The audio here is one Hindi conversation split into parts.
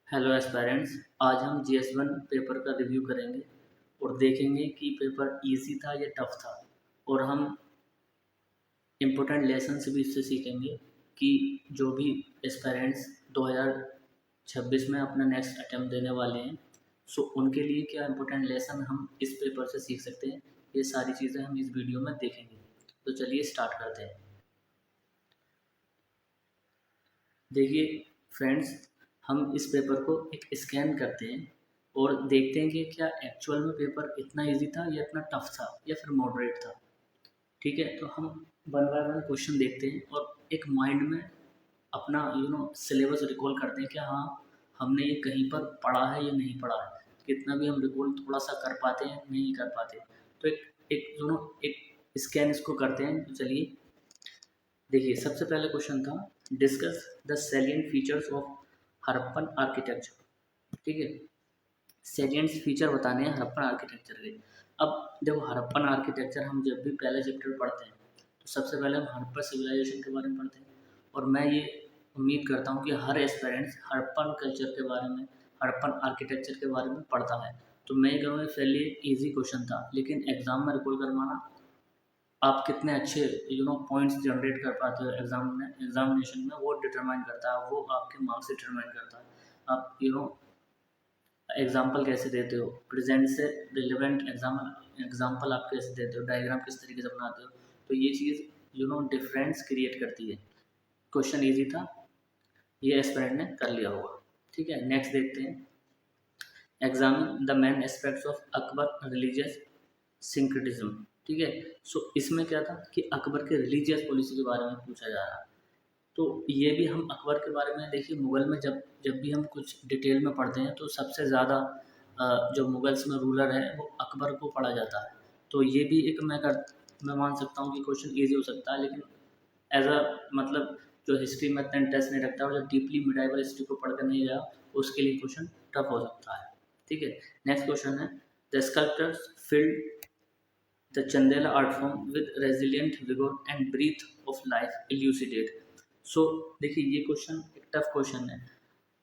Hello aspirants. आज हम GS1 पेपर का रिव्यू करेंगे और देखेंगे कि पेपर इजी था या टफ था, और हम इम्पोर्टेंट लेसन्स भी इससे सीखेंगे कि जो भी एस्पायरेंट्स 2026 में अपना नेक्स्ट अटेम्प्ट देने वाले हैं, सो उनके लिए क्या इम्पोर्टेंट लेसन हम इस पेपर से सीख सकते हैं। ये सारी चीज़ें हम इस वीडियो में देखेंगे। तो चलिए स्टार्ट करते हैं। देखिए फ्रेंड्स, हम इस पेपर को एक स्कैन करते हैं और देखते हैं कि क्या एक्चुअल में पेपर इतना इजी था या इतना टफ था या फिर मॉडरेट था। ठीक है, तो हम वन बाय वन क्वेश्चन देखते हैं और एक माइंड में अपना सिलेबस रिकॉल करते हैं कि हाँ, हमने ये कहीं पर पढ़ा है या नहीं पढ़ा है। कितना भी हम रिकॉल थोड़ा सा कर पाते हैं नहीं कर पाते, तो एक एक एक स्कैन इसको करते हैं। तो चलिए देखिए, सबसे पहले क्वेश्चन था discuss the salient features of Harappan architecture. ठीक है, सैलिएंट फीचर बताने हैं हड़प्पन आर्किटेक्चर के। अब देखो, हड़प्पन आर्किटेक्चर हम जब भी पहले चैप्टर पढ़ते हैं तो सबसे पहले हम हड़प्पा सिविलाइजेशन के बारे में पढ़ते हैं, और मैं ये उम्मीद करता हूँ कि हर एस्पिरेंट्स हड़प्पन कल्चर के बारे में, हड़प्पन आर्किटेक्चर के बारे में पढ़ता है। तो मैं ये कहूँगा पहले ईजी क्वेश्चन था, लेकिन एग्जाम में रिकॉल करवाना आप कितने अच्छे पॉइंट्स जनरेट कर पाते हो एग्जामिनेशन में, वो डिटरमाइन करता है, वो आपके मार्क्स डिटरमाइन करता है। आप एग्जाम्पल कैसे देते हो, प्रेजेंट से रिलेवेंट एग्जाम्पल आप कैसे देते हो, डायग्राम किस तरीके से बनाते हो। तो ये चीज़ डिफरेंस क्रिएट करती है। क्वेश्चन ईजी था, ये एस्पिरेंट ने कर लिया होगा। ठीक है, नेक्स्ट देखते हैं। Examine the main aspects of Akbar religious syncretism. ठीक है, सो इसमें क्या था कि अकबर के रिलीजियस पॉलिसी के बारे में पूछा जा रहा है। तो ये भी हम अकबर के बारे में देखिए, मुग़ल में जब जब भी हम कुछ डिटेल में पढ़ते हैं तो सबसे ज़्यादा जो मुग़ल्स में रूलर है वो अकबर को पढ़ा जाता है। तो ये भी एक मैं मान सकता हूँ कि क्वेश्चन ईजी हो सकता है, लेकिन एज अ मतलब जो हिस्ट्री में इतना इंटरेस्ट नहीं रखता और जो डीपली मिडाइवल हिस्ट्री को पढ़ कर नहीं गया, उसके लिए क्वेश्चन टफ हो सकता है। ठीक है, नेक्स्ट क्वेश्चन है the sculptors field the Chandela art form with resilient vigor and breath of life elucidate। सो देखिए, ये क्वेश्चन एक टफ क्वेश्चन है।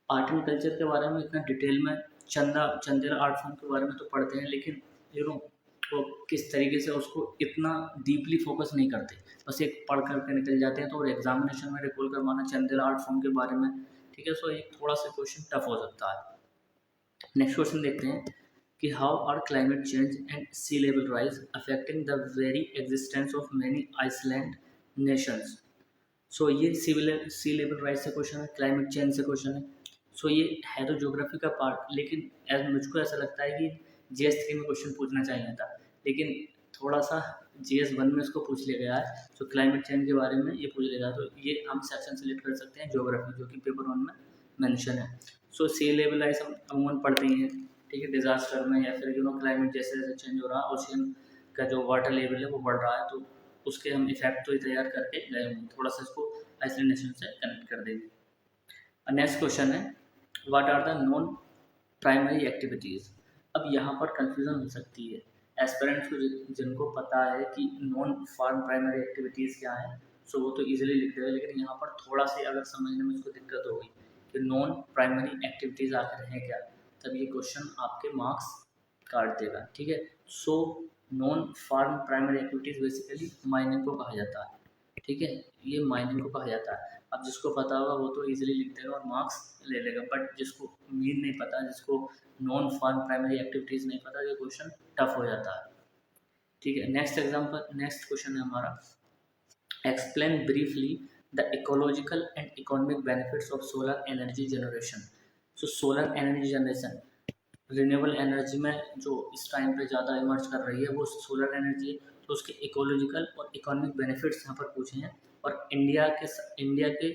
आर्ट एंड कल्चर के बारे में इतना डिटेल में चंदेला आर्ट फॉर्म के बारे में तो पढ़ते हैं, लेकिन वो किस तरीके से उसको इतना डीपली फोकस नहीं करते, बस एक पढ़ करके निकल जाते हैं। तो और एग्जामिनेशन में रिकॉल करवाना चंदेला आर्ट फॉर्म के बारे में, ठीक है, सो एक थोड़ा सा क्वेश्चन टफ हो सकता है। नेक्स्ट क्वेश्चन देखते हैं कि how are climate change and sea level rise affecting the very existence of many island nations. So ये सी लेवल राइज से क्वेश्चन है, क्लाइमेट चेंज से क्वेश्चन है। सो ये है तो ज्योग्राफी का पार्ट, लेकिन मुझको ऐसा लगता है कि GS3 में क्वेश्चन पूछना चाहिए था, लेकिन थोड़ा सा GS1 में इसको पूछ लिया गया है। सो क्लाइमेट चेंज के बारे में ये पूछ लिया गया, तो ये हम सेक्शन सेलेक्ट कर सकते हैं ज्योग्राफी, जो कि पेपर 1 में मेंशन है। सो सी लेवल राइज हम अमूमन पढ़ते ही हैं। ठीक है, डिजास्टर में या फिर क्लाइमेट जैसे जैसे चेंज हो रहा है, ओशियन का जो वाटर लेवल है वो बढ़ रहा है, तो उसके हम इफेक्ट तो ही तैयार करके गए होंगे। थोड़ा सा इसको आइसलैंड नेशन से कनेक्ट कर देंगे। नेक्स्ट क्वेश्चन है what are the non primary activities. अब यहाँ पर कंफ्यूजन हो सकती है एस्पिरेंट्स को, जिनको पता है कि नॉन फार्म प्राइमरी एक्टिविटीज़ क्या है, सो वो तो इजीली लिख देगा, लेकिन यहाँ पर थोड़ा सी अगर समझने में उसको दिक्कत होगी कि नॉन प्राइमरी एक्टिविटीज़ आखिर हैं क्या, तब ये क्वेश्चन आपके मार्क्स काट देगा। ठीक है, so non farm primary activities basically mining को कहा जाता है। ठीक है, ये माइनिंग को कहा जाता है। अब जिसको पता होगा वो तो इजीली लिख देगा और मार्क्स ले लेगा, बट जिसको मीन नहीं पता, जिसको नॉन फार्म प्राइमरी एक्टिविटीज़ नहीं पता, ये क्वेश्चन टफ हो जाता है। ठीक है, नेक्स्ट क्वेश्चन है हमारा explain briefly the ecological and economic benefits of solar energy generation. So solar energy generation renewable energy में जो इस टाइम पे ज़्यादा इमर्ज कर रही है वो सोलर एनर्जी है। तो उसके इकोलॉजिकल और इकोनॉमिक बेनिफिट्स यहाँ पर पूछे हैं, और इंडिया के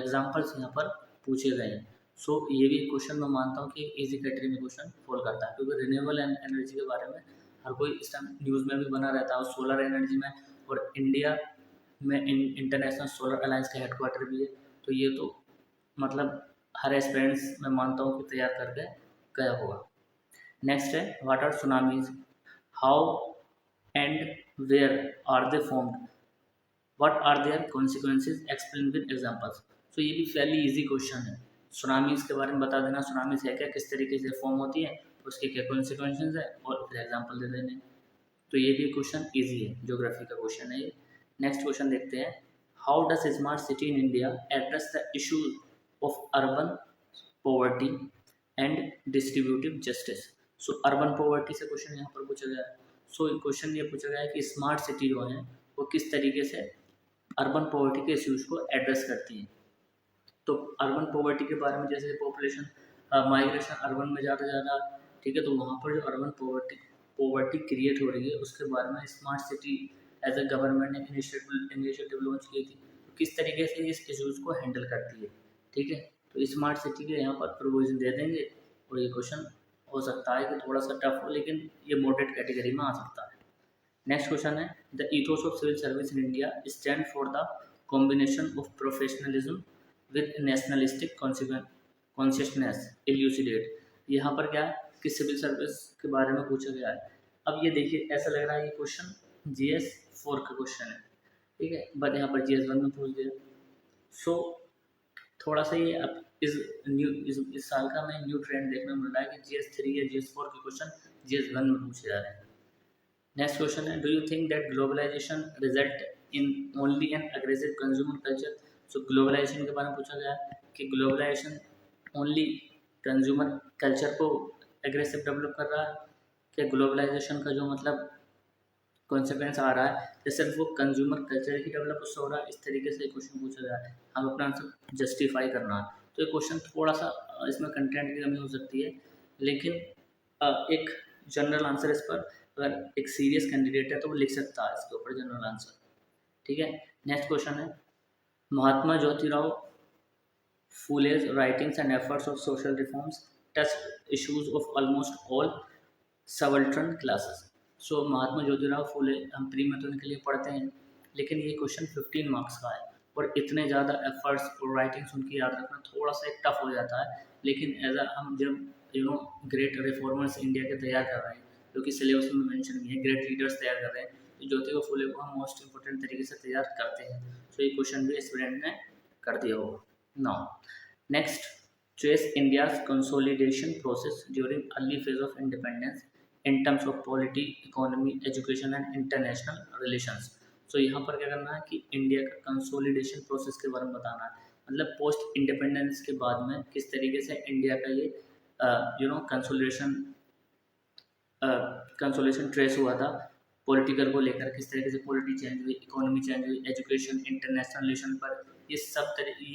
एग्जांपल्स यहाँ पर पूछे गए हैं। सो ये भी क्वेश्चन मैं मानता हूँ कि इजी कैटेगरी में क्वेश्चन फॉल करता है, क्योंकि रिन्यूएबल एनर्जी के बारे में हर कोई इस टाइम न्यूज़ में भी बना रहता है, और सोलर एनर्जी में, और इंडिया में इंटरनेशनल सोलर अलायंस का हेडक्वार्टर भी है। तो ये तो मतलब हर एस्पिरेंट्स मैं मानता हूँ कि तैयार करके गया होगा। नेक्स्ट है what are tsunamis, how and where are they formed, what are their consequences, explain with examples. So ये भी फैरली इजी क्वेश्चन है। सुनामीज़ के बारे में बता देना, सुनामीज़ है क्या, किस तरीके से फॉर्म होती है, उसके क्या कॉन्सिक्वेंसेस है, और फिर एग्जाम्पल दे देने। तो ये भी क्वेश्चन ईजी है, ज्योग्राफी का क्वेश्चन है ये। नेक्स्ट क्वेश्चन देखते हैं, how does smart city in India address the issues of urban poverty and distributive justice. So urban poverty से क्वेश्चन यहाँ पर पूछा गया है। सो क्वेश्चन ये पूछा गया है कि स्मार्ट सिटी जो है वो किस तरीके से अर्बन पॉवर्टी के इश्यूज को एड्रेस करती है। तो अर्बन पॉवर्टी के बारे में, जैसे पॉपुलेशन माइग्रेशन अर्बन में ज़्यादा ज़्यादा, ठीक है, तो वहाँ पर जो अर्बन पॉवर्टी क्रिएट हो रही है उसके बारे में smart city as a government ने इनिशिएटिव लॉन्च की थी, तो किस तरीके से इस इशूज़ को हैंडल करती है। ठीक है, तो स्मार्ट सिटी के यहाँ पर प्रोविजन दे देंगे, और ये क्वेश्चन हो सकता है कि थोड़ा सा टफ हो, लेकिन ये मॉडरेट कैटेगरी में आ सकता है। नेक्स्ट क्वेश्चन है, the ethos of civil service in India stand for the combination of professionalism with nationalistic consciousness elucidate. यहाँ पर क्या है कि सिविल सर्विस के बारे में पूछा गया है। अब ये देखिए, ऐसा लग रहा है ये क्वेश्चन GS 4 का क्वेश्चन है, ठीक है, बट यहाँ पर GS 1 में पूछ दिया। सो थोड़ा सा ये अब इस साल का हमें न्यू ट्रेंड देखने को मिल रहा है कि GS 3 या GS 4 के क्वेश्चन GS 1 में पूछे जा रहे हैं। नेक्स्ट क्वेश्चन है, do you think that globalisation result in only an aggressive consumer culture. So globalisation के बारे में पूछा गया है कि ग्लोबलाइजेशन ओनली कंज्यूमर कल्चर को एग्रेसिव डेवलप कर रहा है, क्या ग्लोबलाइजेशन का जो मतलब कॉन्सिक्वेंस आ रहा है कि सिर्फ वो कंज्यूमर कल्चर ही डेवलप उससे हो रहा है, इस तरीके से क्वेश्चन पूछा गया है, हम अपना आंसर जस्टिफाई करना है। तो ये क्वेश्चन थोड़ा सा इसमें कंटेंट की कमी हो सकती है, लेकिन एक जनरल आंसर इस पर, अगर एक सीरियस कैंडिडेट है तो वो लिख सकता है इसके ऊपर जनरल आंसर। ठीक है, नेक्स्ट क्वेश्चन है, Mahatma Jyotirao फुले's writings and efforts of social reforms touched issues of almost all subaltern classes। सो महात्मा ज्योतिराव फुले हम प्री में तो इनके लिए पढ़ते हैं, लेकिन ये क्वेश्चन 15 मार्क्स का है, और इतने ज़्यादा एफर्ट्स और राइटिंग्स उनकी याद रखना थोड़ा सा एक टफ हो जाता है। लेकिन एज अ हम जब ग्रेट रिफॉर्मर्स इंडिया के तैयार कर रहे हैं, जो कि सिलेबस में मेंशन भी है, ग्रेट लीडर्स तैयार कर रहे हैं, तो ज्योतिराव फुले को हम मोस्ट इंपॉर्टेंट तरीके से तैयार करते हैं। सो ये क्वेश्चन भी स्टूडेंट ने कर दिया होगा। Now, next, trace India's consolidation process during early phase of independence in terms of polity, economy, education and international relations। So यहाँ पर क्या करना है कि इंडिया का कंसोलिडेशन प्रोसेस के बारे में बताना है, मतलब पोस्ट इंडिपेंडेंस के बाद में किस तरीके से इंडिया का ये कंसोलिडेशन ट्रेस हुआ था पॉलिटिकल को लेकर, किस तरीके से पॉलिटी चेंज हुई, इकोनॉमी चेंज हुई, एजुकेशन, इंटरनेशनल रिलेशन पर, ये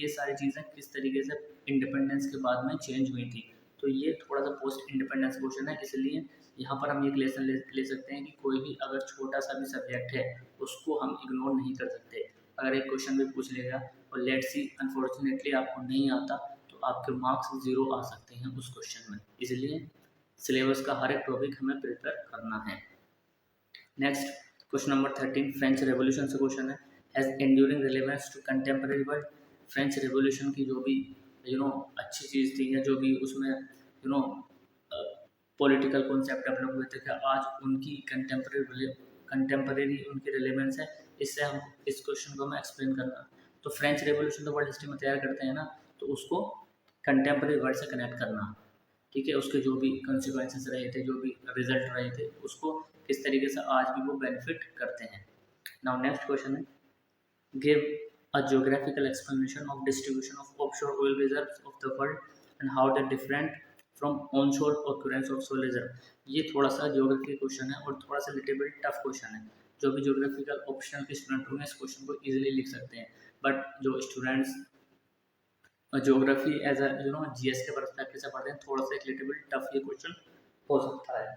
सारी चीज़ें किस तरीके से इंडिपेंडेंस के बाद में चेंज हुई थी। तो ये थोड़ा सा पोस्ट इंडिपेंडेंस क्वेश्चन है, इसलिए यहाँ पर हम एक लेसन ले सकते हैं कि कोई भी अगर छोटा सा भी सब्जेक्ट है उसको हम इग्नोर नहीं कर सकते। अगर एक क्वेश्चन भी पूछ लेगा और लेट्स सी अनफॉर्चुनेटली आपको नहीं आता, तो आपके मार्क्स 0 आ सकते हैं उस क्वेश्चन में, इसलिए सिलेबस का हर एक टॉपिक हमें प्रिपेयर करना है। Next question number 13, French revolution से क्वेश्चन है, has enduring relevance to contemporary world. French revolution की जो भी अच्छी चीज़ थी, या जो भी उसमें पॉलिटिकल कॉन्सेप्ट डेवलप हुए थे, क्या आज उनकी कंटेम्प्रेरी उनकी रिलेवेंस है, इससे हम इस क्वेश्चन को मैं एक्सप्लेन करना। तो फ्रेंच रेवोल्यूशन तो वर्ल्ड हिस्ट्री में तैयार करते हैं ना, तो उसको कंटेम्प्रेरी वर्ल्ड से कनेक्ट करना, ठीक है, उसके जो भी कॉन्सिक्वेंसेस रहे थे, जो भी रिजल्ट रहे थे, उसको किस तरीके से आज भी वो बेनिफिट करते हैं। नाउ नेक्स्ट क्वेश्चन है, give a geographical explanation of distribution of offshore oil reserves of the world and how they different from onshore occurrence of sole reserve. ये थोड़ा सा ज्योग्राफी क्वेश्चन है और थोड़ा सा लिटिल बिट टफ क्वेश्चन है। जो भी ज्योग्राफिकल ऑप्शनल के स्टूडेंट होंगे इस क्वेश्चन को इजीली लिख सकते हैं, बट जो students geography as a GS के परस्पेक्टिव से पढ़ते हैं, थोड़ा सा एक लिटिल बिट टफ ये क्वेश्चन हो सकता है।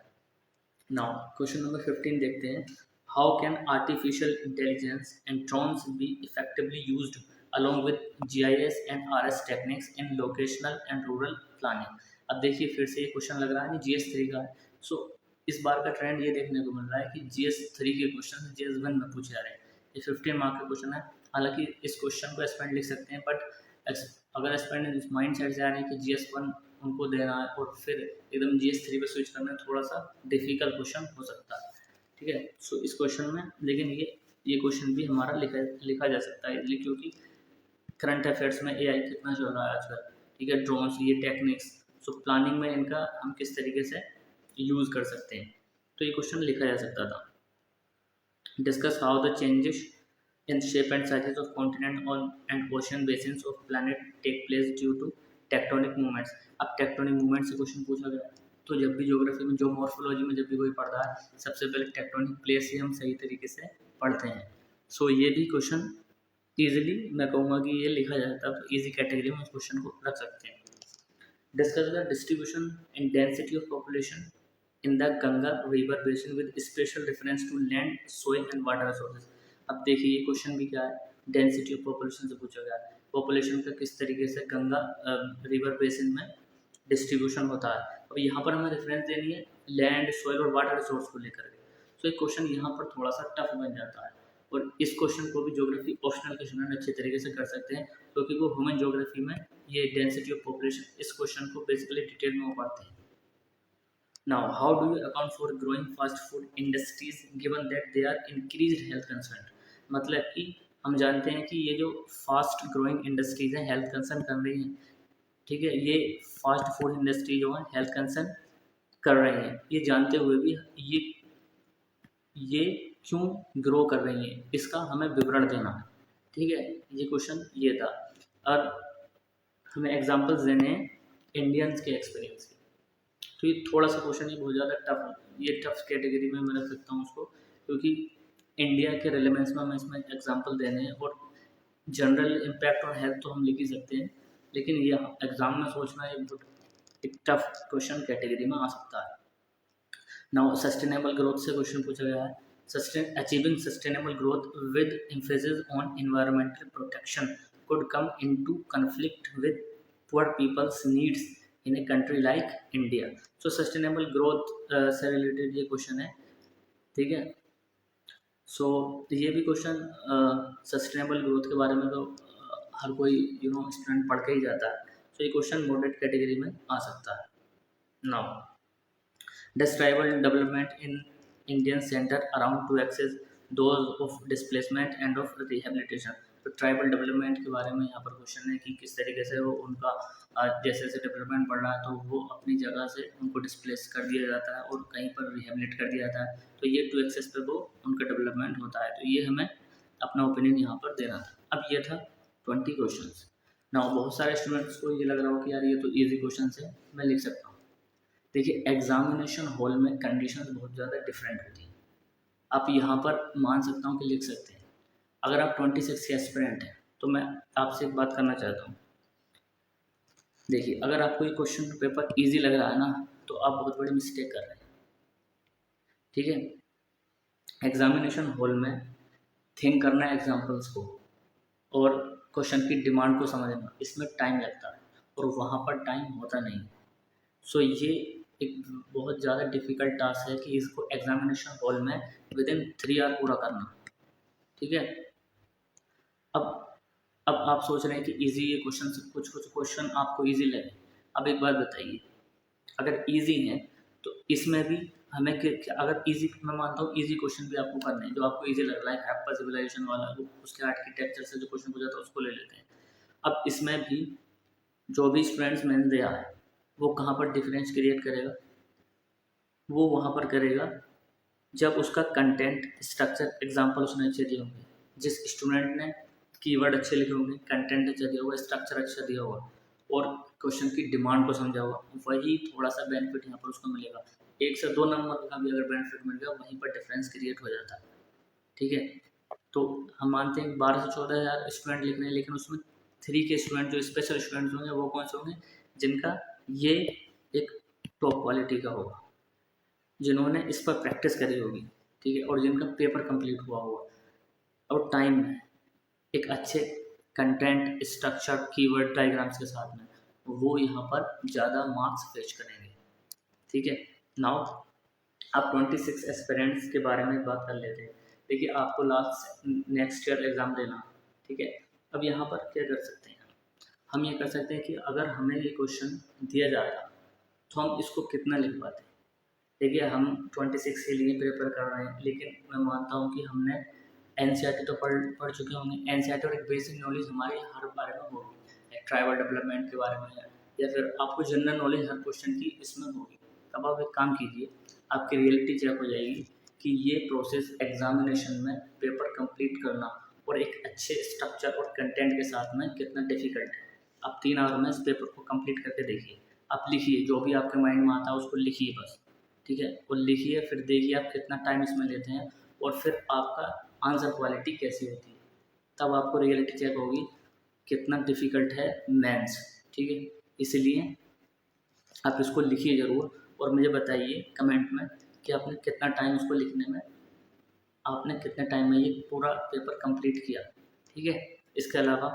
नाउ क्वेश्चन नंबर 15 देखते हैं, how can artificial intelligence and drones be effectively used along with GIS and RS techniques in locational and rural planning. अब देखिए फिर से ये क्वेश्चन लग रहा है GS 3 का है। सो इस बार का ट्रेंड ये देखने को मिल रहा है कि GS 3 के क्वेश्चन GS 1 में पूछे जा रहे हैं। ये 15 मार्क का क्वेश्चन है, हालांकि इस क्वेश्चन को एस्पेंड लिख सकते हैं, बट अगर एस्पेंड इस माइंड सेट से आ रहे हैं कि GS 1 उनको देना है और फिर एकदम GS 3 पे स्विच करना, थोड़ा सा डिफिकल्ट क्वेश्चन हो सकता है, ठीक है। सो इस क्वेश्चन में लेकिन ये क्वेश्चन भी हमारा लिखा जा सकता है इजली, क्योंकि करंट अफेयर्स में AI कितना चल रहा है आजकल, ठीक है, ड्रोन्स, ये टेक्निक्स। सो प्लानिंग में इनका हम किस तरीके से यूज़ कर सकते हैं, तो ये क्वेश्चन लिखा जा सकता था। Discuss how the changes in shape and sizes of continent on and ocean basins of planet take place due to tectonic movements। अब टेक्टोनिक मूवमेंट से क्वेश्चन पूछा गया, तो जब भी ज्योग्राफी में, जो मॉर्फोलॉजी में जब भी कोई पढ़ रहा है, सबसे पहले टेक्टोनिक प्लेस ही हम सही तरीके से पढ़ते हैं। सो ये भी क्वेश्चन ईजिली मैं कहूँगा कि ये लिखा जाता है, तो ईजी कैटेगरी में इस क्वेश्चन को रख सकते हैं। Discuss the distribution and density of population in the Ganga river basin with special reference to land, soil and water resources. अब देखिए ये क्वेश्चन भी क्या है, डेंसिटी ऑफ पॉपुलेशन से पूछा गया है, पॉपुलेशन का किस तरीके से गंगा रिवर बेसिन में डिस्ट्रीब्यूशन होता है, और यहाँ पर हमें रेफरेंस देनी है लैंड, सॉइल और वाटर रिसोर्स को लेकर के। तो एक क्वेश्चन यहाँ पर थोड़ा सा टफ बन जाता है, और इस क्वेश्चन को भी ज्योग्राफी ऑप्शनल के स्टूडेंट अच्छे तरीके से कर सकते हैं, क्योंकि वो ह्यूमन ज्योग्राफी में ये डेंसिटी ऑफ पॉपुलेशन इस क्वेश्चन को बेसिकली डिटेल में वो पढ़ते हैं। Now, how do you account for growing fast food industries given that they are increased health concern? मतलब कि हम जानते हैं कि ये जो फास्ट ग्रोइंग इंडस्ट्रीज हैं हेल्थ कंसर्न कर रही हैं, ठीक है, ये फास्ट फूड इंडस्ट्री जो है हेल्थ कंसर्न कर रही हैं, ये जानते हुए भी ये क्यों ग्रो कर रही हैं, इसका हमें विवरण देना है, ठीक है, ये क्वेश्चन ये था। और हमें एग्जांपल्स देने हैं इंडियंस के एक्सपीरियंस के। तो ये थोड़ा सा क्वेश्चन ये बहुत ज़्यादा टफ है, ये टफ कैटेगरी में मैं रख सकता हूँ उसको, क्योंकि इंडिया के रिलेवेंस में हमें इसमें एग्जांपल देने हैं, और जनरल इम्पैक्ट ऑन हेल्थ तो हम लिख ही सकते हैं, लेकिन ये एग्जाम में सोचना ये बहुत एक टफ क्वेश्चन कैटेगरी में आ सकता है। नाउ सस्टेनेबल ग्रोथ से क्वेश्चन पूछा गया है, achieving sustainable growth with emphasis on environmental protection could come into conflict with poor people's needs in a country like India। So sustainable growth से रिलेटेड ये क्वेश्चन है, ठीक है। सो ये भी क्वेश्चन सस्टेनेबल ग्रोथ के बारे में तो हर कोई स्टूडेंट पढ़ के ही जाता है, तो ये क्वेश्चन मॉडरेट कैटेगरी में आ सकता है। Now does tribal development in Indian center around to access those of displacement and of rehabilitation। तो ट्राइबल डेवलपमेंट के बारे में यहाँ पर क्वेश्चन है कि किस तरीके से वो उनका जैसे जैसे डेवलपमेंट बढ़ रहा है तो वो अपनी जगह से उनको डिस्प्लेस कर दिया जाता है और कहीं पर रिहेबिलिट कर दिया जाता है, तो ये टू एक्सेस पे वो उनका डेवलपमेंट होता है। तो ये हमें अपना ओपिनियन यहाँ पर देना था। अब ये था 20 क्वेश्चन। ना बहुत सारे स्टूडेंट्स को ये लग रहा हो कि यार ये तो ईजी क्वेश्चन है, मैं लिख सकता हूँ। देखिए एग्जामिनेशन हॉल में कंडीशंस बहुत ज़्यादा डिफरेंट होती हैं। आप यहाँ पर मान सकता हूँ कि लिख सकते हैं। अगर आप 26 के एस्पिरेंट हैं तो मैं आपसे एक बात करना चाहता हूँ। देखिए अगर आपको ये क्वेश्चन पेपर इजी लग रहा है ना, तो आप बहुत बड़ी मिस्टेक कर रहे हैं, ठीक है। एग्जामिनेशन हॉल में थिंक करना है एग्जाम्पल्स को और क्वेश्चन की डिमांड को समझना, इसमें टाइम लगता है और वहाँ पर टाइम होता नहीं। सो ये एक बहुत ज़्यादा डिफ़िकल्ट टास्क है कि इसको एग्जामिनेशन हॉल में विद इन 3 आवर पूरा करना, ठीक है। अब आप सोच रहे हैं कि इजी ये क्वेश्चन से कुछ क्वेश्चन आपको इजी लगे। अब एक बात बताइए, अगर इजी है तो इसमें भी हमें अगर इजी, मैं मानता हूँ इजी क्वेश्चन भी आपको करने हैं जो आपको इजी लग रहा है, हैप्पा सिविलाइजेशन वाला, उसके आर्किटेक्चर से जो क्वेश्चन पूछा था उसको ले लेते हैं। अब इसमें भी जो भी स्टूडेंट्स मैंने दिया है वो कहाँ पर डिफरेंस क्रिएट करेगा, वो वहाँ पर करेगा जब उसका कंटेंट स्ट्रक्चर एग्जाम्पल उसने अच्छे दिए होंगे, जिस स्टूडेंट ने कीवर्ड अच्छे लिखे होंगे, कंटेंट अच्छा दिया होगा, स्ट्रक्चर अच्छा दिया होगा और क्वेश्चन की डिमांड को समझा होगा, वही थोड़ा सा बेनिफिट यहाँ पर उसको मिलेगा। 1 से 2 नंबर का भी अगर बेनिफिट मिल गया वहीं पर डिफरेंस क्रिएट हो जाता है, ठीक है। तो हम मानते हैं 12 से 14 हज़ार स्टूडेंट लिख रहे हैं, लेकिन उसमें 3 के स्टूडेंट जो स्पेशल स्टूडेंट्स होंगे वो कौन से होंगे, जिनका ये एक टॉप क्वालिटी का होगा, जिन्होंने इस पर प्रैक्टिस करी होगी, ठीक है, और जिनका पेपर कंप्लीट हुआ होगा और टाइम में एक अच्छे कंटेंट स्ट्रक्चर कीवर्ड डायग्राम्स के साथ में, वो यहाँ पर ज़्यादा मार्क्स फेच करेंगे, ठीक है। नाउ आप 26 एस्पिरेंट्स के बारे में बात कर लेते हैं। देखिए आपको नेक्स्ट ईयर एग्ज़ाम देना, ठीक है। अब यहाँ पर क्या कर सकते हैं, हम ये कर सकते हैं कि अगर हमें ये क्वेश्चन दिया जाता तो हम इसको कितना लिख पाते हैं। देखिए हम 26 के लिए प्रिपेयर कर रहे हैं, लेकिन मैं मानता हूँ कि हमने NCERT तो पढ़ चुके होंगे। NCERT और एक बेसिक नॉलेज हमारे हर बारे में होगी, ट्राइबल डेवलपमेंट के बारे में है, या फिर आपको जनरल नॉलेज हर क्वेश्चन की इसमें होगी। तब आप एक काम कीजिए, आपकी रियलिटी चेक हो जाएगी कि ये प्रोसेस एग्जामिनेशन में पेपर कंप्लीट करना और एक अच्छे स्ट्रक्चर और कंटेंट के साथ में कितना डिफिकल्ट है। आप 3 आवर में इस पेपर को कंप्लीट करके देखिए। आप लिखिए, जो भी आपके माइंड में आता है उसको लिखिए बस, ठीक है। और लिखिए, फिर देखिए आप कितना टाइम इसमें लेते हैं और फिर आपका आंसर क्वालिटी कैसी होती है। तब आपको रियलिटी चेक होगी कितना डिफ़िकल्ट है मेंस, ठीक है। इसलिए आप इसको लिखिए ज़रूर और मुझे बताइए कमेंट में कि आपने कितना टाइम इसको लिखने में, आपने कितने टाइम में ये पूरा पेपर कंप्लीट किया, ठीक है। इसके अलावा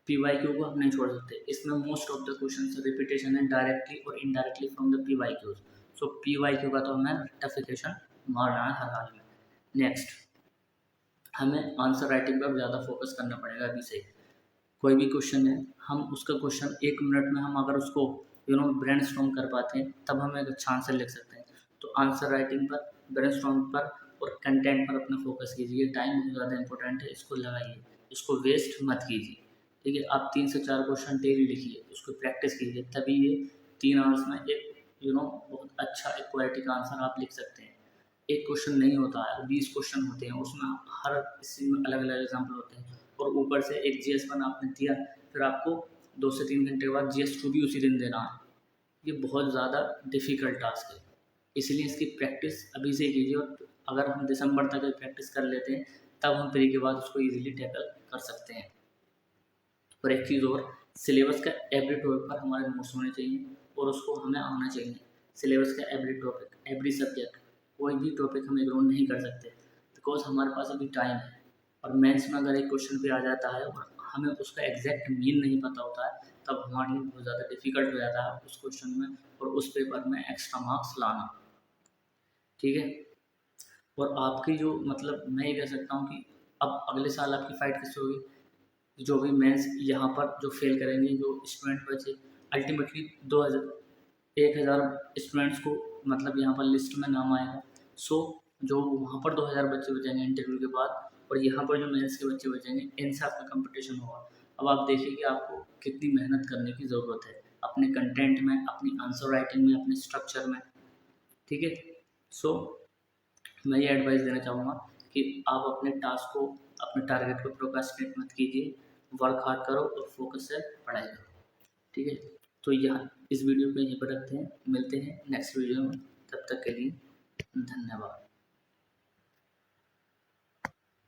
पीवाईक्यू को हम नहीं छोड़ सकते, इसमें most of the question repetition है डायरेक्टली और indirectly from the PYQs. So PYQ का तो हमें रेक्टिफिकेशन मारना है हर हाल में। नेक्स्ट, हमें आंसर राइटिंग पर ज़्यादा फोकस करना पड़ेगा अभी से। कोई भी क्वेश्चन है, हम उसका क्वेश्चन 1 मिनट में हम अगर उसको ब्रेनस्टॉर्म कर पाते हैं तब हम एक अच्छा आंसर लिख सकते हैं। तो आंसर राइटिंग पर, ब्रेनस्टॉर्म पर और कंटेंट पर अपना फोकस कीजिए। टाइम बहुत ज़्यादा इंपॉर्टेंट है, इसको लगाइए, इसको वेस्ट मत कीजिए, ठीक है। आप 3 से 4 क्वेश्चन डेली लिखिए, उसको प्रैक्टिस कीजिए, तभी ये 3 आवर्स में एक बहुत अच्छा एक क्वालिटी का आंसर आप लिख सकते हैं। एक क्वेश्चन नहीं होता है, 20 क्वेश्चन होते हैं, उसमें हर किसी में अलग अलग एग्जाम्पल होते हैं और ऊपर से एक GS1 आपने दिया, फिर आपको 2 से 3 घंटे के बाद GS2 भी उसी दिन देना है। ये बहुत ज़्यादा डिफ़िकल्ट टास्क है, इसलिए इसकी प्रैक्टिस अभी से कीजिए। और अगर हम दिसंबर तक प्रैक्टिस कर लेते हैं तब हम प्री के बाद उसको ईजिली टैकल कर सकते हैं। और एक चीज़ और, सिलेबस का एवरी टॉपिक पर हमारे नोट्स होने चाहिए और उसको हमें आना चाहिए। सिलेबस का एवरी टॉपिक, एवरी सब्जेक्ट, कोई भी टॉपिक हम इग्नोर नहीं कर सकते, बिकॉज हमारे पास अभी टाइम है। और मेंस में अगर एक क्वेश्चन भी आ जाता है और हमें उसका एग्जैक्ट मीन नहीं पता होता है, तब हमारे लिए बहुत ज़्यादा डिफिकल्ट हो जाता है उस क्वेश्चन में और उस पेपर में एक्स्ट्रा मार्क्स लाना, ठीक है। और आपकी जो मैं ये कह सकता हूँ कि अब अगले साल आपकी फ़ाइट किससे होगी? जो भी मेंस यहाँ पर जो फेल करेंगे, जो स्टूडेंट बचे, अल्टीमेटली 1000 स्टूडेंट्स को यहाँ पर लिस्ट में नाम आएगा। सो जो वहाँ पर 2000 बच्चे बचेंगे इंटरव्यू के बाद और यहाँ पर जो मेंस के बच्चे बचेंगे, इनसे आपका कंपटीशन होगा। अब आप देखिए कि आपको कितनी मेहनत करने की ज़रूरत है अपने कंटेंट में, अपनी आंसर राइटिंग में, अपने स्ट्रक्चर में, ठीक है। सो मैं ये एडवाइस देना चाहूँगा कि आप अपने टास्क को, अपने टारगेट को प्रोक्रास्टिनेट मत कीजिए, वर्क हार्ड करो और फोकस से पढ़ाई करो, ठीक है। तो यहाँ इस वीडियो को यहीं पर रखते हैं, मिलते हैं नेक्स्ट वीडियो में, तब तक के लिए धन्यवाद।